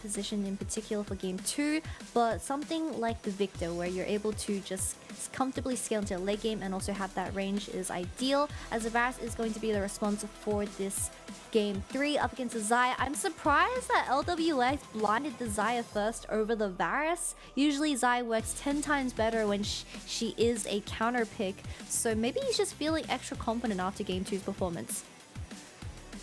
position in particular for game 2, but something like the Victor where you're able to just comfortably scale into a late game and also have that range is ideal, as the Varus is going to be the response for this game 3 up against the Xayah. I'm surprised that Lwx blinded the Xayah first over the Varus. Usually Xayah works 10 times better when she is a counter pick, so maybe he's just feeling extra confident after game 2's performance.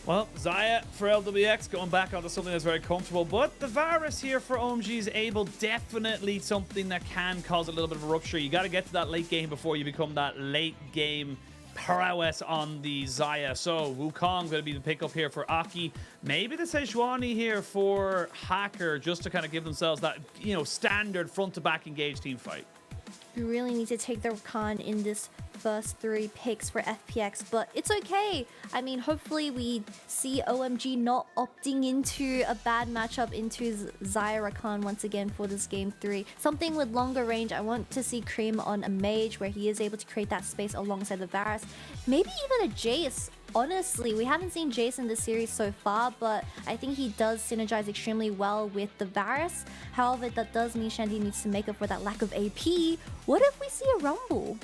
Well, Xayah for Lwx going back onto something that's very comfortable, but the Varus here for OMG is able, definitely something that can cause a little bit of a rupture. You got to get to that late game before you become that late game prowess on the Xayah. So Wukong going to be the pickup here for Ahri. Maybe the Sejuani here for H4cker, just to kind of give themselves that, you know, standard front to back engaged team fight. We really need to take the Rakan in this first 3 picks for FPX, but it's okay. I mean, hopefully we see OMG not opting into a bad matchup into Xayah Rakan once again for this game 3. Something with longer range. I want to see Creme on a mage where he is able to create that space alongside the Varus. Maybe even a Jace. Honestly, we haven't seen Jace in this series so far, but I think he does synergize extremely well with the Varus. However, that does mean Shanji needs to make up for that lack of AP. What if we see a Rumble?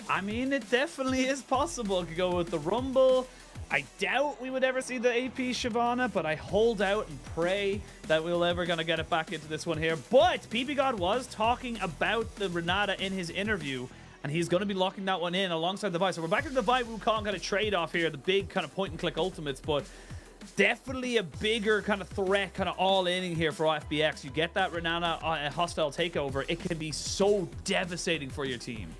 I mean, it definitely is possible. It could go with the Rumble. I doubt we would ever see the AP Shyvana, but I hold out and pray that we'll ever gonna get it back into this one here. But Ppgod was talking about the Renata in his interview, and he's going to be locking that one in alongside the Vi. So we're back to the Vi Wukong kind of trade-off here, the big kind of point-and-click ultimates, but definitely a bigger kind of threat, kind of all-in here for FPX. You get that Renata hostile takeover, it can be so devastating for your team.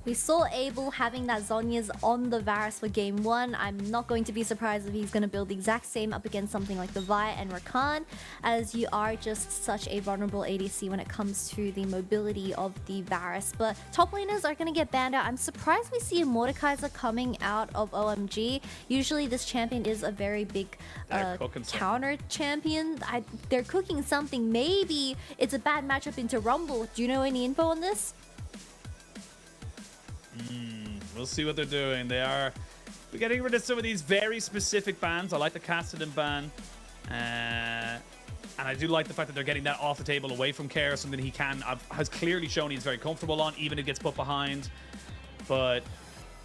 We saw Abel having that Zhonya's on the Varus for game 1. I'm not going to be surprised if he's going to build the exact same up against something like the Vi and Rakan, as you are just such a vulnerable ADC when it comes to the mobility of the Varus. But top laners are going to get banned out. I'm surprised we see a Mordekaiser coming out of OMG. Usually this champion is a very big counter champion. They're cooking something. Maybe it's a bad matchup into Rumble. Do you know any info on this? We'll see what they're doing. They are getting rid of some of these very specific bans. I like the Ksante ban. And I do like the fact that they're getting that off the table away from Care, something he has clearly shown he's very comfortable on, even if it gets put behind. But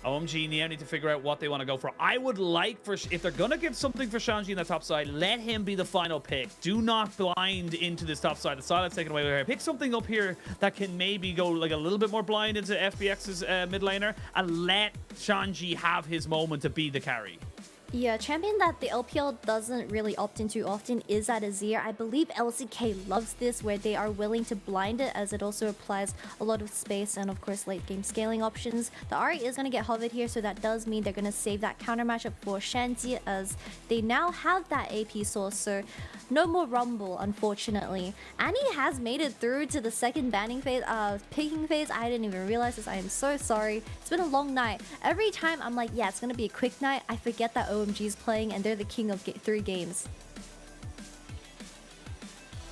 OMG now need to figure out what they want to go for. I would like for, if they're going to give something for Shanji in the top side, let him be the final pick. Do not blind into this top side. The silence taken away here. Pick something up here that can maybe go like a little bit more blind into FPX's mid laner, and let Shanji have his moment to be the carry. Yeah, champion that the LPL doesn't really opt into often is that Azir. I believe LCK loves this, where they are willing to blind it, as it also applies a lot of space and of course late game scaling options. The Ahri is going to get hovered here, so that does mean they're going to save that counter matchup for Shanji, as they now have that AP source, so no more Rumble, unfortunately. Annie has made it through to the second banning phase, picking phase. I didn't even realize this. I am so sorry. It's been a long night. Every time I'm like, yeah, it's going to be a quick night, I forget that OMG's playing and they're the king of 3 games.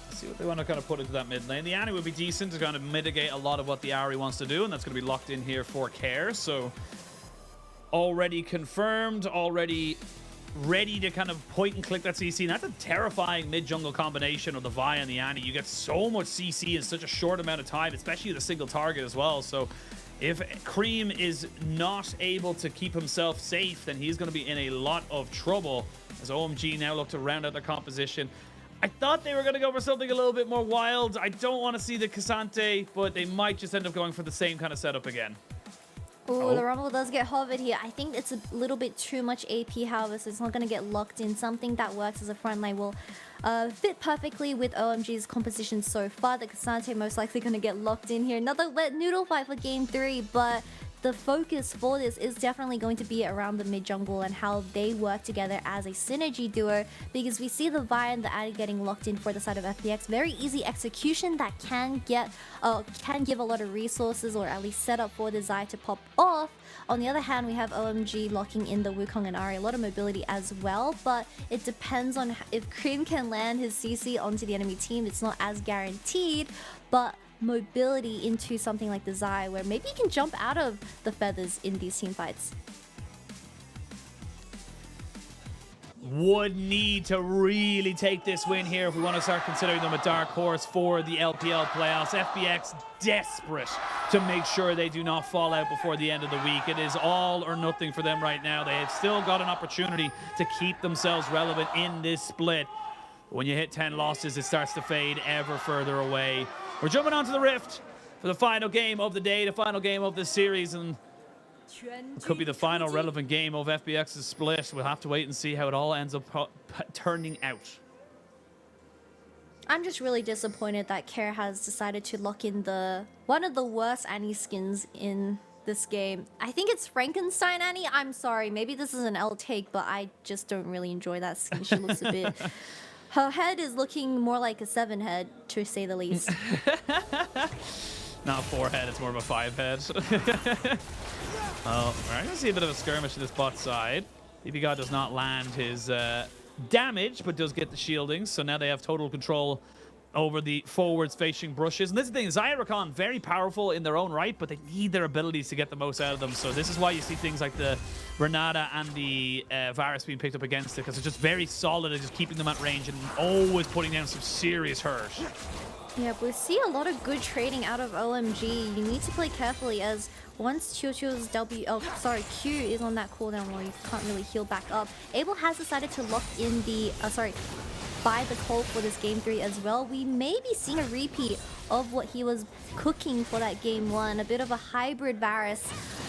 Let's see what they want to kind of put into that mid lane. The Annie would be decent to kind of mitigate a lot of what the Ahri wants to do, and that's going to be locked in here for Care. So already confirmed, already ready to kind of point and click that CC. And that's a terrifying mid-jungle combination of the Vi and the Annie. You get so much CC in such a short amount of time, especially with a single target as well. So if Creme is not able to keep himself safe, then he's going to be in a lot of trouble, as OMG now look to round out their composition. I thought they were going to go for something a little bit more wild. I don't want to see the Ksante, but they might just end up going for the same kind of setup again. Oh, the Rumble does get hovered here. I think it's a little bit too much AP, however, so it's not going to get locked in. Something that works as a front line will fit perfectly with OMG's composition so far. The Ksante most likely going to get locked in here. Another wet noodle fight for game 3, but the focus for this is definitely going to be around the mid-jungle and how they work together as a synergy duo, because we see the Vi and the Ahri getting locked in for the side of FPX. Very easy execution that can give a lot of resources, or at least set up for the Xayah to pop off. On the other hand, we have OMG locking in the Wukong and Ahri, a lot of mobility as well, but it depends on if Creme can land his CC onto the enemy team. It's not as guaranteed, but mobility into something like the Xayah, where maybe he can jump out of the feathers in these team fights. would need to really take this win here if we want to start considering them a dark horse for the LPL playoffs. FPX desperate to make sure they do not fall out before the end of the week. It is all or nothing for them right now. They have still got an opportunity to keep themselves relevant in this split. When you hit 10 losses, it starts to fade ever further away. We're jumping onto the Rift for the final game of the day, the final game of this series, and it could be the final relevant game of FPX's split. We'll have to wait and see how it all ends up turning out. I'm just really disappointed that Care has decided to lock in one of the worst Annie skins in this game. I think it's Frankenstein Annie. I'm sorry, maybe this is an L take, but I just don't really enjoy that skin. She looks a bit... Her head is looking more like a 7 head, to say the least. Not a 4 head, it's more of a 5 head. Well, we're going to see a bit of a skirmish to this bot side. Ppgod does not land his damage, but does get the shielding. So now they have total control over the forwards facing brushes. And this is the thing, Xayah and Rakan, very powerful in their own right, but they need their abilities to get the most out of them. So this is why you see things like the Renata and the Varus being picked up against it, because they're just very solid at just keeping them at range and always putting down some serious hurt. Yeah, but we see a lot of good trading out of OMG. You need to play carefully, as once Chio's Q is on that cooldown, well, you can't really heal back up. Abel has decided to lock in the, buy the call for this game 3 as well. We may be seeing a repeat of what he was cooking for that game 1. A bit of a hybrid Varus,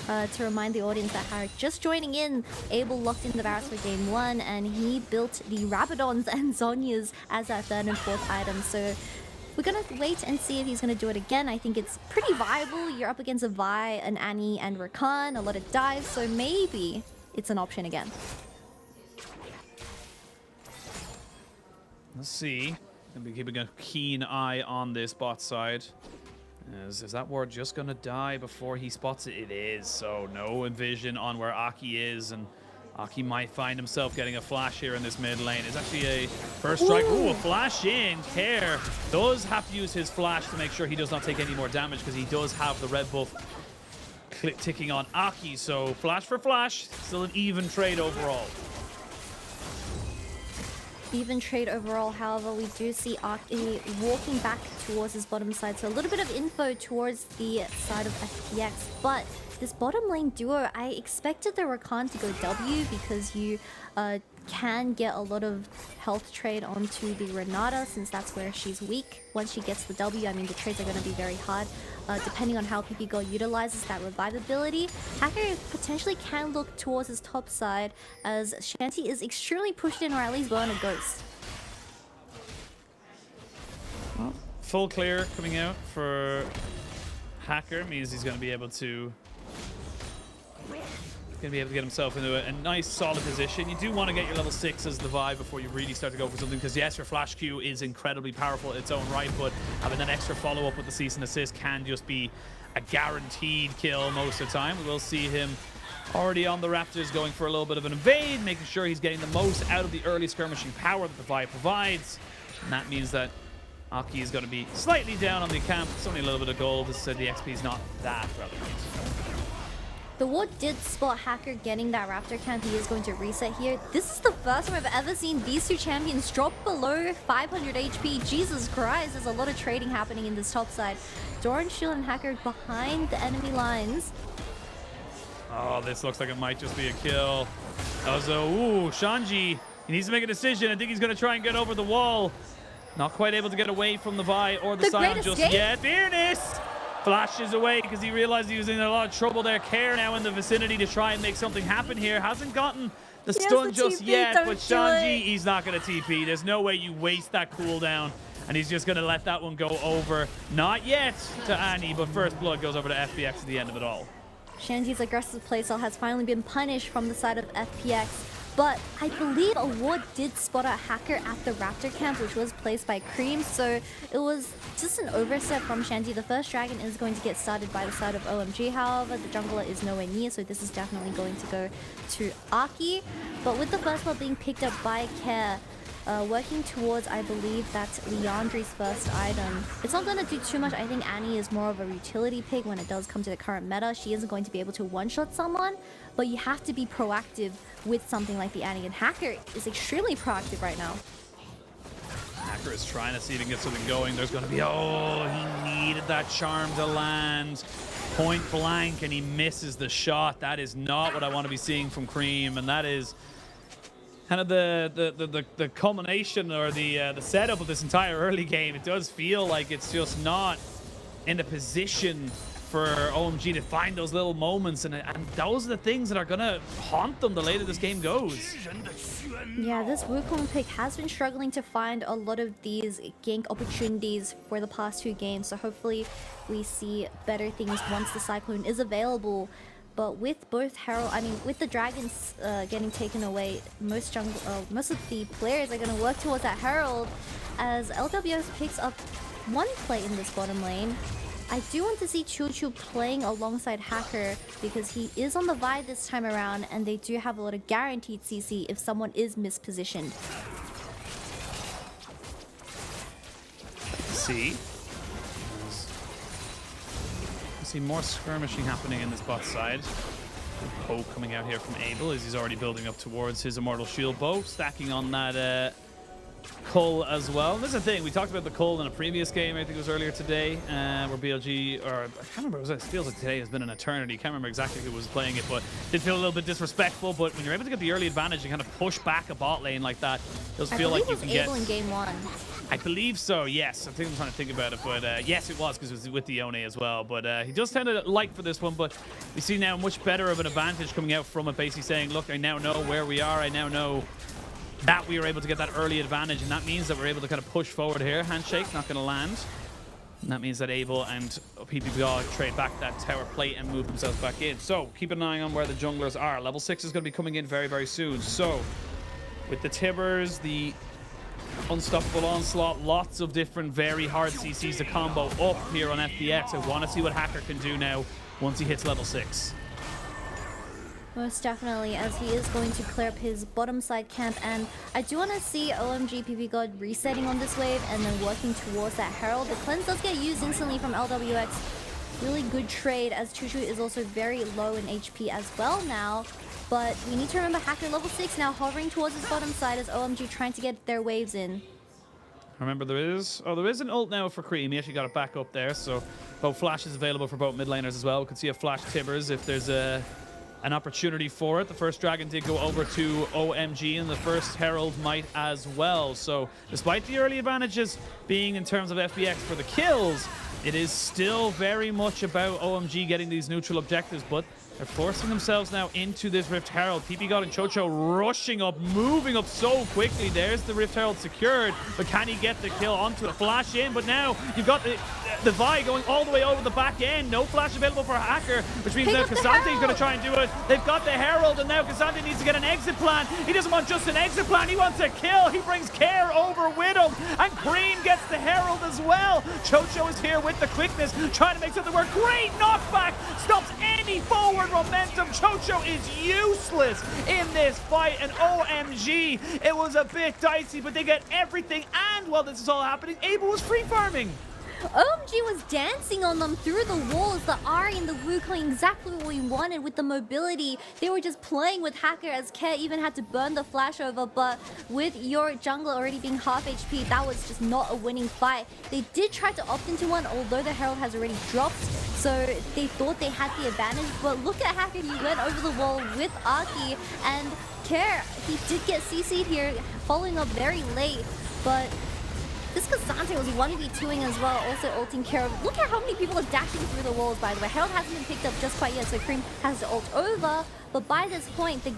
to remind the audience that Ahri just joining in. Abel locked in the Varus for game 1, and he built the Rabadons and Zhonyas as that 3rd and 4th item. So we're gonna wait and see if he's gonna do it again. I think it's pretty viable. You're up against a Vi, an Annie, and Rakan, a lot of dives, so maybe it's an option again. Let's see. Gonna be keeping a keen eye on this bot side. Is that ward just gonna die before he spots it? It is, so no vision on where Aki is, and Aki might find himself getting a flash here in this mid lane. It's actually a first strike. Ooh, a flash in. Care does have to use his flash to make sure he does not take any more damage, because he does have the red buff ticking on Aki. So flash for flash, still an even trade overall. Even trade overall, however, we do see Ahri walking back towards his bottom side. So a little bit of info towards the side of FPX, but this bottom lane duo, I expected the Rakan to go W, because you can get a lot of health trade onto the Renata, since that's where she's weak. Once she gets the W, I mean, the trades are going to be very hard, depending on how Ppgod utilizes that revive ability. Hacker potentially can look towards his top side, as Shanji is extremely pushed in, or at least burn a ghost. Well, full clear coming out for Hacker means he's going to be able to get himself into a nice solid position. You do want to get your level 6 as the vibe before you really start to go for something, because yes, your flash Q is incredibly powerful in its own right, but having that extra follow-up with the cease and assist can just be a guaranteed kill most of the time. We will see him already on the Raptors going for a little bit of an invade, making sure he's getting the most out of the early skirmishing power that the vibe provides, and that means that Aki is going to be slightly down on the camp. It's only a little bit of gold. As I said, the XP is not that relevant. The ward did spot Hacker getting that Raptor camp. He is going to reset here. This is the first time I've ever seen these two champions drop below 500 HP. Jesus Christ, there's a lot of trading happening in this top side. Doran, Shield, and Hacker behind the enemy lines. Oh, this looks like it might just be a kill. That was a... Ooh, Shanji. He needs to make a decision. I think he's going to try and get over the wall. Not quite able to get away from the Vi or the Sion just yet. Fearness flashes away because he realized he was in a lot of trouble there. Care now in the vicinity to try and make something happen here. Hasn't gotten the stun just yet, but Shanji, he's not going to TP. There's no way you waste that cooldown, and he's just going to let that one go over. Not yet to Annie, but first blood goes over to FPX at the end of it all. Shanji's aggressive playstyle has finally been punished from the side of FPX. But I believe a ward did spot a Hacker at the Raptor camp, which was placed by Creme. So it was just an overstep from Shanji. The first dragon is going to get started by the side of OMG. However, the jungler is nowhere near, so this is definitely going to go to Aki. But with the first blood being picked up by Care, working towards, I believe, that's Leandri's first item. It's not going to do too much. I think Annie is more of a utility pick when it does come to the current meta. She isn't going to be able to one-shot someone, but you have to be proactive with something like the Annie, and H4cker is extremely proactive right now. H4cker is trying to see if he can get something going. There's going to be, oh, he needed that charm to land. Point blank, and he misses the shot. That is not what I want to be seeing from Creme, and that is kind of the culmination or the setup of this entire early game. It does feel like it's just not in a position for OMG to find those little moments, and those are the things that are gonna haunt them the later this game goes. Yeah, this Wukong pick has been struggling to find a lot of these gank opportunities for the past 2 games, so hopefully we see better things once the Cyclone is available. But with both Herald, I mean, with the Dragons getting taken away, most of the players are going to work towards that Herald as Lwx picks up 1 play in this bottom lane. I do want to see Choo playing alongside H4cker because he is on the Vi this time around, and they do have a lot of guaranteed CC if someone is mispositioned. See more skirmishing happening in this bot side. Poke coming out here from Abel as he's already building up towards his Immortal Shield bow, stacking on that Cull as well. This is the thing, we talked about the Cull in a previous game, I think it was earlier today, where BLG, or I can't remember, it feels like today has been an eternity, can't remember exactly who was playing it, but it did feel a little bit disrespectful. But when you're able to get the early advantage and kind of push back a bot lane like that, it does feel like you can get... I believe it was Abel in game 1. I believe so, yes. I think I'm trying to think about it, but yes, it was, because it was with the Yone as well. But he does tend to like for this one, but we see now much better of an advantage coming out from it, basically saying, look, I now know where we are. I now know that we were able to get that early advantage, and that means that we're able to kind of push forward here. Handshake, not going to land. And that means that Abel and Ppgod trade back that tower plate and move themselves back in. So keep an eye on where the junglers are. Level 6 is going to be coming in very, very soon. So with the Tibbers, the Unstoppable Onslaught, lots of different very hard CCs to combo up here on FPX. I want to see what H4cker can do now once he hits level 6. Most definitely, as he is going to clear up his bottom side camp, and I do want to see OMG Ppgod resetting on this wave and then working towards that Herald. The cleanse does get used instantly from Lwx. Really good trade, as Choo is also very low in HP as well now. But we need to remember H4cker level 6 now, hovering towards his bottom side as OMG trying to get their waves in. Remember, there is an ult now for Creme. He actually got it back up there, so both flashes available for both mid laners as well. We could see a flash Tibbers if there's an opportunity for it. The first dragon did go over to OMG, and the first Herald might as well. So despite the early advantages being in terms of FPX for the kills, it is still very much about OMG getting these neutral objectives, but they're forcing themselves now into this Rift Herald. Ppgod and Chocho rushing up, moving up so quickly. There's the Rift Herald secured, but can he get the kill onto it? Flash in, but now you've got the Vi going all the way over the back end. No flash available for H4cker, which means that Ksante is going to try and do it. They've got the Herald, and now Ksante needs to get an exit plan. He doesn't want just an exit plan, he wants a kill. He brings Care over with him, and Creme gets the Herald as well. Chocho is here with the quickness, trying to make something work. Great knockback, stops any forward momentum. Chocho is useless in this fight, and OMG, it was a bit dicey, but they get everything. And while this is all happening, Abel was free farming. OMG was dancing on them through the walls. The Ahri and the Wukong, exactly what we wanted with the mobility. They were just playing with H4cker, as Care even had to burn the flash over. But with your jungler already being half HP, that was just not a winning fight. They did try to opt into one, although the Herald has already dropped. So they thought they had the advantage. But look at H4cker, he went over the wall with Aki. And Care, he did get CC'd here, following up very late. But this Ksante was 1v2ing as well, also ulting Care. Look at how many people are dashing through the walls, by the way. Herald hasn't been picked up just quite yet, so Creme has to ult over. But by this point, the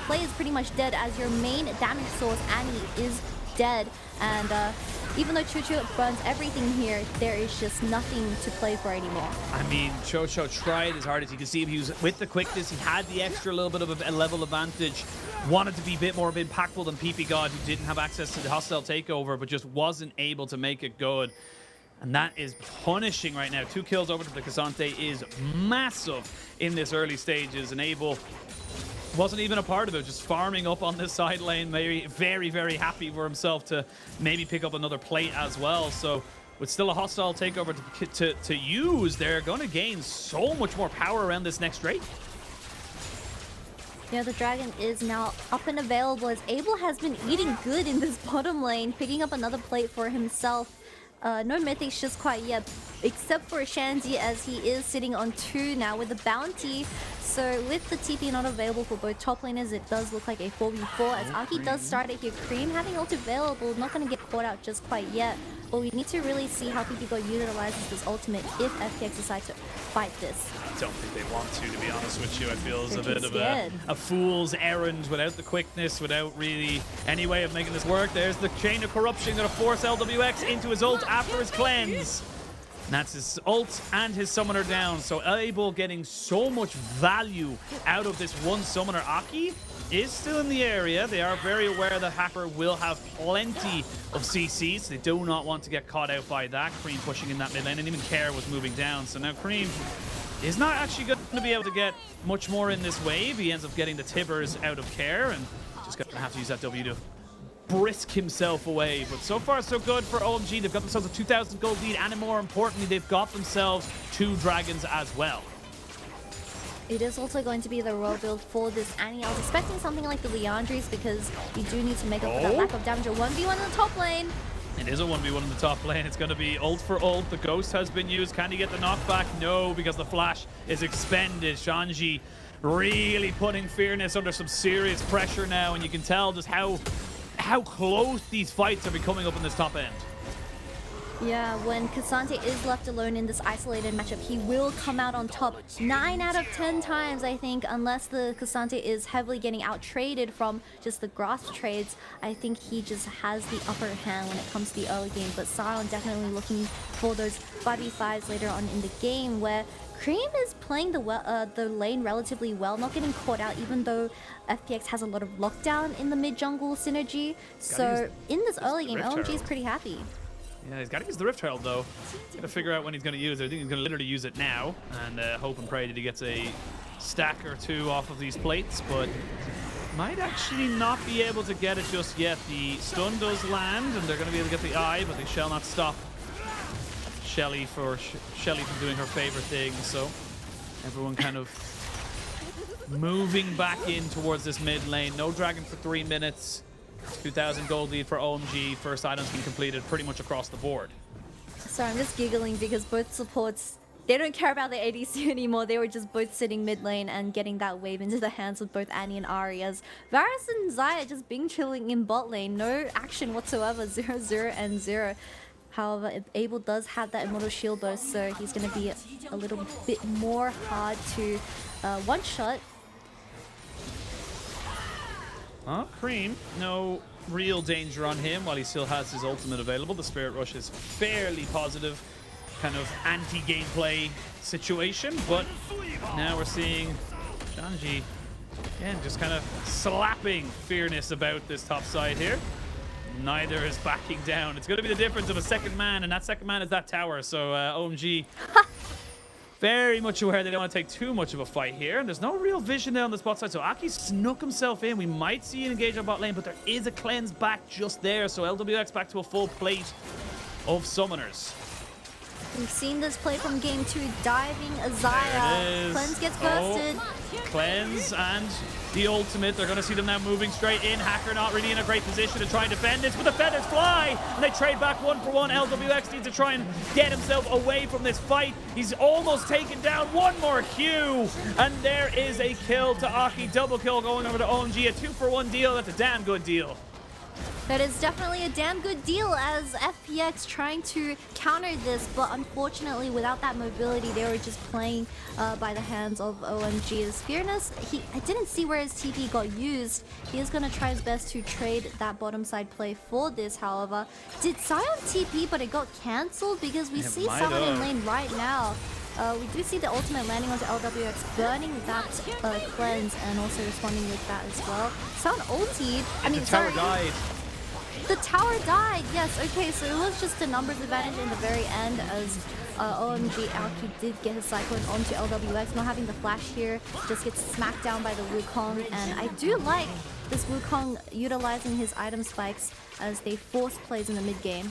play is pretty much dead, as your main damage source, Annie, is dead. And even though Choo burns everything here, there is just nothing to play for anymore. I mean, Chocho tried as hard as he could see. He was with the quickness. He had the extra little bit of a level advantage. Wanted to be a bit more impactful than Ppgod, who didn't have access to the hostile takeover, but just wasn't able to make it good. And that is punishing right now. 2 kills over to the Ksante is massive in this early stages. And Abel wasn't even a part of it, just farming up on this side lane. Maybe very, very happy for himself to maybe pick up another plate as well. So with still a hostile takeover to use, they're going to gain so much more power around this next rate. Yeah, the dragon is now up and available as Abel has been eating good in this bottom lane, picking up another plate for himself. No mythics just quite yet, except for Shanji, as he is sitting on 2 now with the bounty. So with the TP not available for both top laners, it does look like a 4v4 as Ahri does start it here. Creme having ult available, not going to get caught out just quite yet. But we need to really see how Ppgod utilizes this ultimate if FPX decide to fight this. I don't think they want to be honest with you. I feel it's a bit of a fool's errand without the quickness, without really any way of making this work. There's the chain of corruption going to force Lwx into his ult after his cleanse. And that's his ult and his summoner down. So Abel getting so much value out of this one summoner. Ahri is still in the area. They are very aware that Hacker will have plenty of CCs. They do not want to get caught out by that. Creme pushing in that mid lane, and even Care was moving down. So now Creme is not actually going to be able to get much more in this wave. He ends up getting the Tibbers out of Care, and just going to have to use that W to brisk himself away. But so far so good for OMG. They've got themselves a 2,000 gold lead, and more importantly, they've got themselves 2 dragons as well. It is also going to be the royal build for this Annie. I was expecting something like the Leandries because you do need to make up for that lack of damage. A 1v1 in the top lane. It is a 1v1 in the top lane. It's going to be ult for ult. The ghost has been used. Can he get the knockback? No, because the flash is expended. Shanji really putting Fearness under some serious pressure now, and you can tell just how close these fights are becoming up in this top end. Yeah, when Ksante is left alone in this isolated matchup, he will come out on top 9 out of 10 times, I think, unless the Ksante is heavily getting out-traded from just the Glasc trades. I think he just has the upper hand when it comes to the early game, but Sion definitely looking for those 5v5s later on in the game, where Creme is playing the lane relatively well, not getting caught out, even though FPX has a lot of lockdown in the mid-jungle synergy. So in this early game, OMG is pretty happy. Yeah, he's got to use the Rift Herald, though. Got to figure out when he's going to use it. I think he's going to literally use it now and hope and pray that he gets a stack or 2 off of these plates, but might actually not be able to get it just yet. The stun does land, and they're going to be able to get the eye, but they shall not stop Shelly from doing her favorite thing. So everyone kind of moving back in towards this mid lane. No dragon for 3 minutes. 2,000 gold lead for OMG. First item's been completed pretty much across the board. Sorry, I'm just giggling because both supports, they don't care about the ADC anymore. They were just both sitting mid lane and getting that wave into the hands of both Annie and Ahri, as Varus and Xayah just being chilling in bot lane. No action whatsoever. 0-0 and 0. However, Abel does have that immortal shield burst, so he's going to be a little bit more hard to one-shot. Creme, no real danger on him while he still has his ultimate available. The Spirit Rush is fairly positive, kind of anti-gameplay situation, but now we're seeing Shanji, again, just kind of slapping Fearness about this top side here. Neither is backing down. It's going to be the difference of a second man, and that second man is that tower, so OMG... very much aware they don't want to take too much of a fight here. And there's no real vision there on the spot side. So Ahri snuck himself in. We might see an engage on bot lane, but there is a cleanse back just there. So Lwx back to a full plate of summoners. We've seen this play from game 2, diving Xayah. Cleanse gets bursted. Cleanse and the ultimate. They're going to see them now moving straight in. Hacker not really in a great position to try and defend this, but the feathers fly and they trade back 1 for 1. Lwx needs to try and get himself away from this fight. He's almost taken down. One more Q, and there is a kill to Ahri. Double kill going over to OMG. A 2-for-1 deal. That's a damn good deal. That is definitely a damn good deal, as FPX trying to counter this, but unfortunately without that mobility they were just playing by the hands of OMG. As Fearness, I didn't see where his TP got used. He is going to try his best to trade that bottom side play for this, however. Did Sion TP but it got cancelled? Because we see someone in lane right now. We do see the ultimate landing onto Lwx, burning that cleanse and also responding with that as well. Sion ultied. The tower died. The tower died. Yes, okay, so it was just a numbers advantage in the very end as OMG Ahri did get his Cyclone onto Lwx. Not having the flash here, just gets smacked down by the Wukong. And I do like this Wukong utilizing his item spikes as they force plays in the mid game.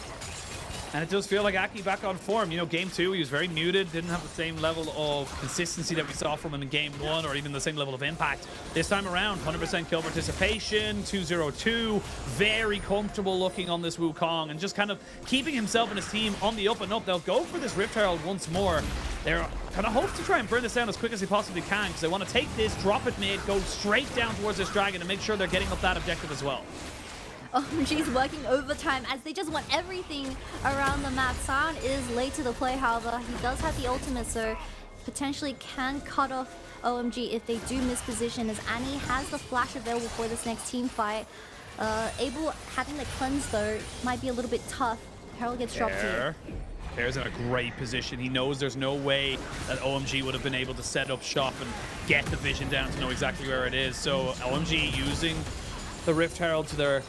And it does feel like Ahri back on form. You know, game 2, he was very muted, didn't have the same level of consistency that we saw from him in game 1, or even the same level of impact. This time around, 100% kill participation, 2-0-2, very comfortable looking on this Wukong, and just kind of keeping himself and his team on the up and up. They'll go for this Rift Herald once more. They're kind of hope to try and burn this down as quick as they possibly can, because they want to take this, drop it mid, go straight down towards this dragon, and make sure they're getting up that objective as well. OMG's working overtime as they just want everything around the map. Sion is late to the play, however. He does have the ultimate, so potentially can cut off OMG if they do miss position, as Annie has the flash available for this next team fight. Having the cleanse, though, might be a little bit tough. Herald gets dropped here. Bear's in a great position. He knows there's no way that OMG would have been able to set up shop and get the vision down to know exactly where it is. So OMG using the Rift Herald to their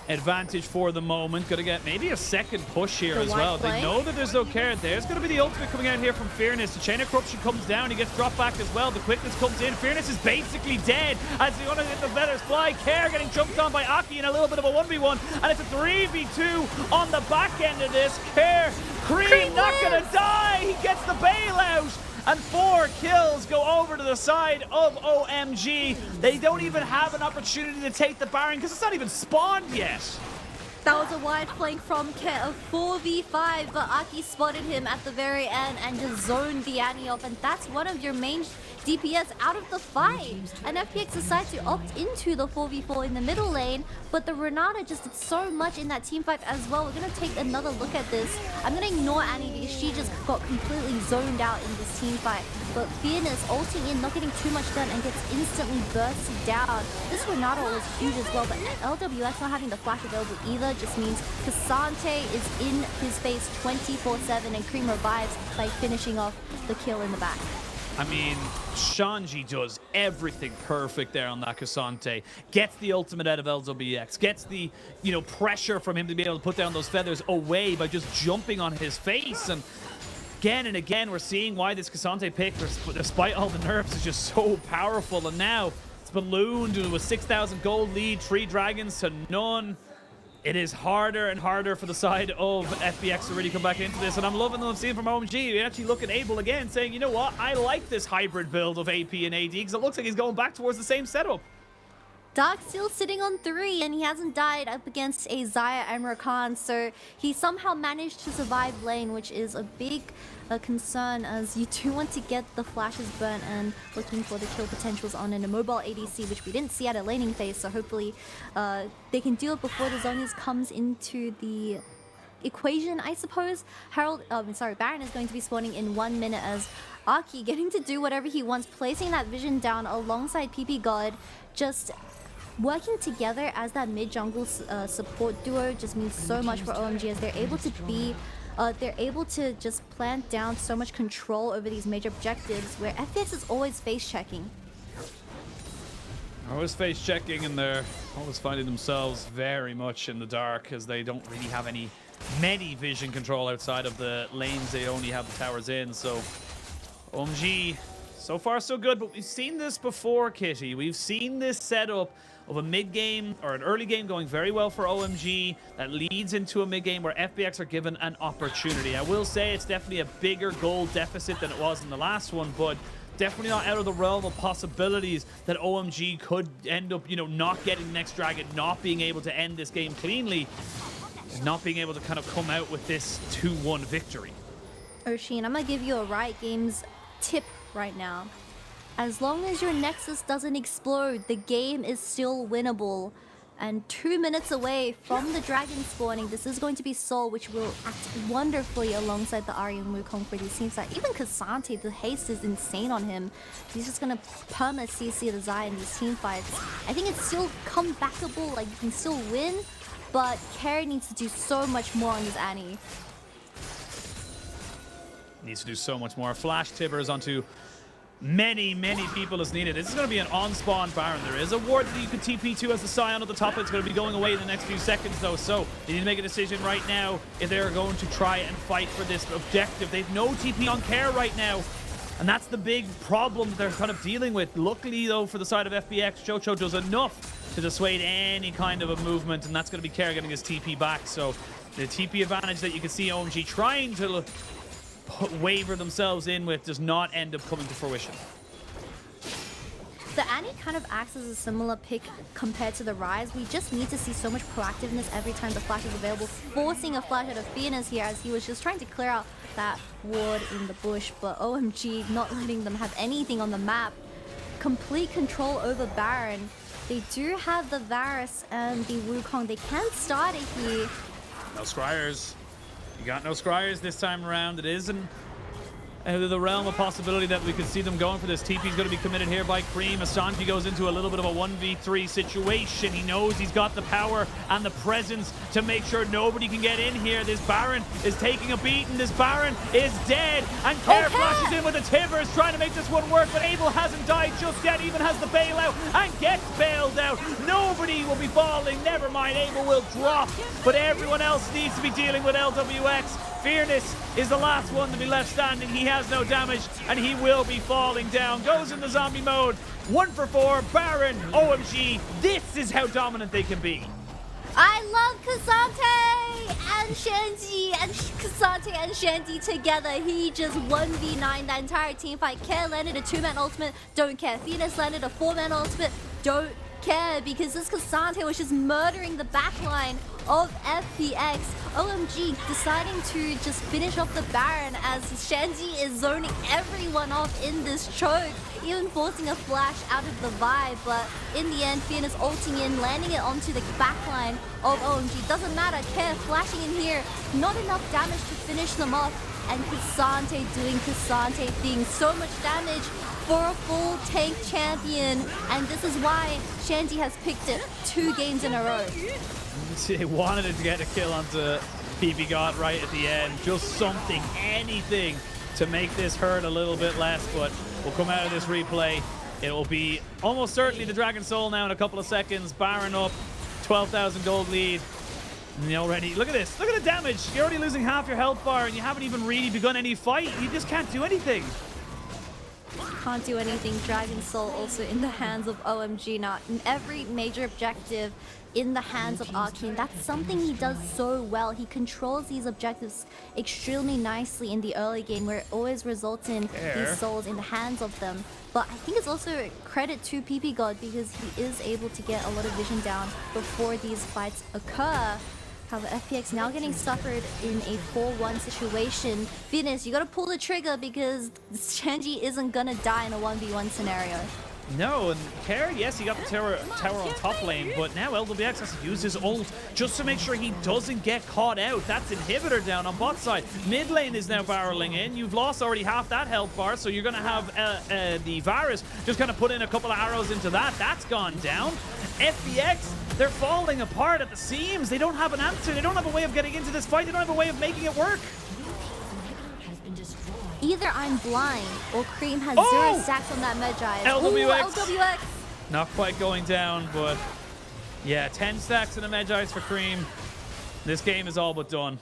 advantage for the moment. Gonna get maybe a second push here as well. They know that there's no care. There's gonna be the ultimate coming out here from Fearness. The Chain of Corruption comes down. He gets dropped back as well. The quickness comes in. Fearness is basically dead as they want to get the feathers fly. Care getting jumped on by Ahri in a little bit of a 1v1, and it's a 3v2 on the back end of this. Care, Creme not gonna die. He gets the bailout. And 4 kills go over to the side of OMG. They don't even have an opportunity to take the Baron because it's not even spawned yet. That was a wide flank from Care of 4v5, but Ahri spotted him at the very end and just zoned the Annie off, and that's one of your main DPS out of the fight. And FPX decides to opt into the 4v4 in the middle lane, but the Renata just did so much in that team fight as well. We're going to take another look at this. I'm going to ignore Annie because she just got completely zoned out in this team fight. But Fearness ulting in, not getting too much done, and gets instantly bursted down. This Renata was huge as well, but Lwx not having the flash available either just means Ksante is in his face 24/7, and Creme revives by finishing off the kill in the back. I mean, Shanji does everything perfect there on that Ksante. Gets the ultimate out of Lwx. Gets the, pressure from him to be able to put down those feathers away by just jumping on his face. And again, we're seeing why this Ksante pick, despite all the nerfs, is just so powerful. And now it's ballooned to a 6,000 gold lead, 3 dragons to none. It is harder and harder for the side of FPX to really come back into this, and I'm loving what I'm seeing from OMG. We actually look at Abel again, saying, you know what, I like this hybrid build of AP and AD, because it looks like he's going back towards the same setup. Dark still sitting on 3, and he hasn't died up against a Xayah and Rakan, so he somehow managed to survive lane, which is a big concern, as you do want to get the flashes burnt and looking for the kill potentials on an immobile ADC, which we didn't see at a laning phase, so hopefully they can do it before the Zonias comes into the equation, I suppose. Baron is going to be spawning in 1 minute as Ahri getting to do whatever he wants, placing that vision down alongside Ppgod, just working together as that mid-jungle support duo just means so much for OMG, as they're able to just plant down so much control over these major objectives, where FPX is always face-checking. Always face-checking, and they're always finding themselves very much in the dark, as they don't really have many vision control outside of the lanes they only have the towers in. So OMG, so far so good, but we've seen this before, Kitty. We've seen this setup of a mid-game or an early game going very well for OMG that leads into a mid-game where FPX are given an opportunity. I will say it's definitely a bigger goal deficit than it was in the last one, but definitely not out of the realm of possibilities that OMG could end up, not getting the next dragon, not being able to end this game cleanly, and not being able to kind of come out with this 2-1 victory. Oisin, I'm gonna give you a Riot Games tip right now. As long as your Nexus doesn't explode, the game is still winnable. And 2 minutes away from the dragon spawning, this is going to be Sol, which will act wonderfully alongside the Ahri and Wukong for these teams. Like, even Ksante, the haste is insane on him. He's just going to perma CC the Xayah in these team fights. I think it's still comebackable, like you can still win, but Care needs to do so much more on this Annie. Needs to do so much more. Flash Tibbers onto many people is needed. This is going to be an on-spawn Baron. There is a ward that you could TP to as the Sion at the top. It's going to be going away in the next few seconds, though. So they need to make a decision right now if they're going to try and fight for this objective. They've no TP on Care right now. And that's the big problem that they're kind of dealing with. Luckily, though, for the side of FPX, Chocho does enough to dissuade any kind of a movement, and that's going to be Care getting his TP back. So the TP advantage that you can see OMG trying to waver themselves in with does not end up coming to fruition. The Annie kind of acts as a similar pick compared to the Rise. We just need to see so much proactiveness every time the flash is available, forcing a flash out of Fearness here as he was just trying to clear out that ward in the bush, but OMG not letting them have anything on the map. Complete control over Baron. They do have the Varus and the Wukong. They can start it here. No Scryers. You got no Scryers this time around. It isn't out of the realm of possibility that we could see them going for this. TP is going to be committed here by Creme. As Shanji goes into a little bit of a 1v3 situation. He knows he's got the power and the presence to make sure nobody can get in here. This Baron is taking a beating. This Baron is dead. And Care flashes in with the Timbers, trying to make this one work. But Abel hasn't died just yet. Even has the bailout and gets bailed out. Nobody will be falling. Never mind, Abel will drop. But everyone else needs to be dealing with Lwx. Fearness is the last one to be left standing. He has no damage, and he will be falling down. Goes into zombie mode. 1 for 4. Baron, OMG. This is how dominant they can be. I love Ksante and Shanji, and Ksante and Shanji together. He just 1v9 the entire team fight. Care landed a 2-man ultimate. Don't care. Fearness landed a 4-man ultimate. Don't care, because this Ksante was just murdering the backline of FPX. OMG deciding to just finish off the Baron as Shanji is zoning everyone off in this choke, even forcing a flash out of the Vi. But in the end, Fearness ulting in, landing it onto the backline of OMG. Doesn't matter, Care flashing in here, not enough damage to finish them off. And Ksante doing Ksante things, so much damage for a full tank champion. And this is why Shanji has picked it 2 games in a row. He wanted to get a kill onto Ppgod right at the end. Just something, anything to make this hurt a little bit less. But we'll come out of this replay. It will be almost certainly the Dragon Soul now in a couple of seconds. Baron up, 12,000 gold lead. And already, look at this. Look at the damage. You're already losing half your health bar and you haven't even really begun any fight. You just can't do anything. Can't do anything. Dragon Soul also in the hands of OMG now. In every major objective in the hands of Arcane. That's something he does so well. He controls these objectives extremely nicely in the early game, where it always results in these souls in the hands of them. But I think it's also a credit to Ppgod, because he is able to get a lot of vision down before these fights occur. However, FPX now getting suffered in a 4-1 situation. Fearness, you gotta pull the trigger, because Shanji isn't gonna die in a 1v1 scenario. No, and Care, yes, he got the tower on top lane, but now Lwx has to use his ult just to make sure he doesn't get caught out. That's inhibitor down on bot side. Mid lane is now barreling in. You've lost already half that health bar, so you're going to have the Varus just kind of put in a couple of arrows into that. That's gone down. FPX, they're falling apart at the seams. They don't have an answer. They don't have a way of getting into this fight. They don't have a way of making it work. Either I'm blind or Creme has 0 stacks on that Magi. Lwx. Not quite going down, but yeah, 10 stacks in the Magi's for Creme. This game is all but done.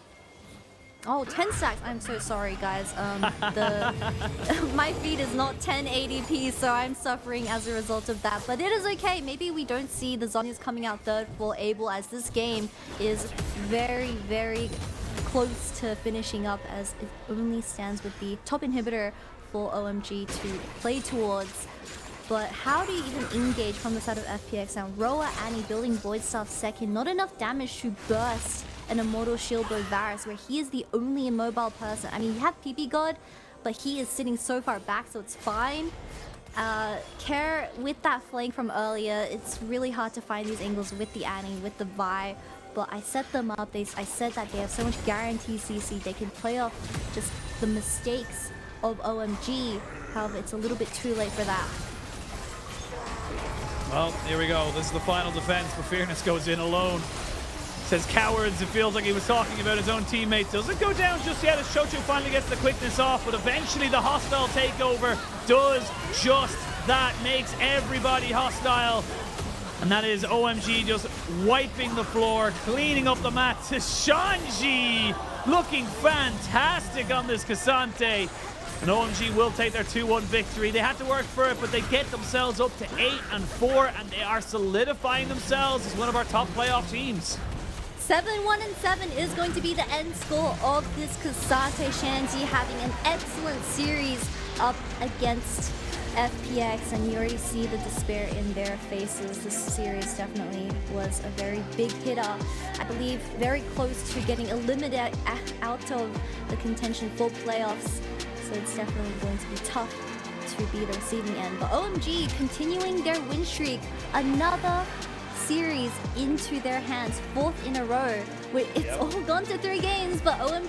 Oh, 10 stacks. I'm so sorry, guys. My feed is not 1080p, so I'm suffering as a result of that. But it is okay. Maybe we don't see the Zonias coming out third for Abel, as this game is very, very close to finishing up, as it only stands with the top inhibitor for OMG to play towards. But how do you even engage from the side of FPX now? Roa, Annie building Void Staff second. Not enough damage to burst an Immortal Shield by Varus, where he is the only immobile person. I mean, you have Ppgod, but he is sitting so far back, so it's fine. Care with that flank from earlier, it's really hard to find these angles with the Annie, with the Vi. But I set them up. I said that they have so much guaranteed CC. They can play off just the mistakes of OMG. However, it's a little bit too late for that. Well, here we go. This is the final defense, but Fearness goes in alone. Says cowards. It feels like he was talking about his own teammates. Doesn't go down just yet as Shochu finally gets the quickness off, but eventually the hostile takeover does just that. Makes everybody hostile. And that is OMG just wiping the floor, cleaning up the mat to Shanji. Looking fantastic on this Ksante. And OMG will take their 2-1 victory. They had to work for it, but they get themselves up to 8-4, and they are solidifying themselves as one of our top playoff teams. 7-1-7 is going to be the end score of this Ksante. Shanji having an excellent series up against FPX, and you already see the despair in their faces. This series definitely was a very big hitter. I believe very close to getting eliminated out of the contention for playoffs. So it's definitely going to be tough to be the receiving end. But OMG continuing their win streak, another series into their hands, 4th in a row. It's all gone to 3 games, but OMG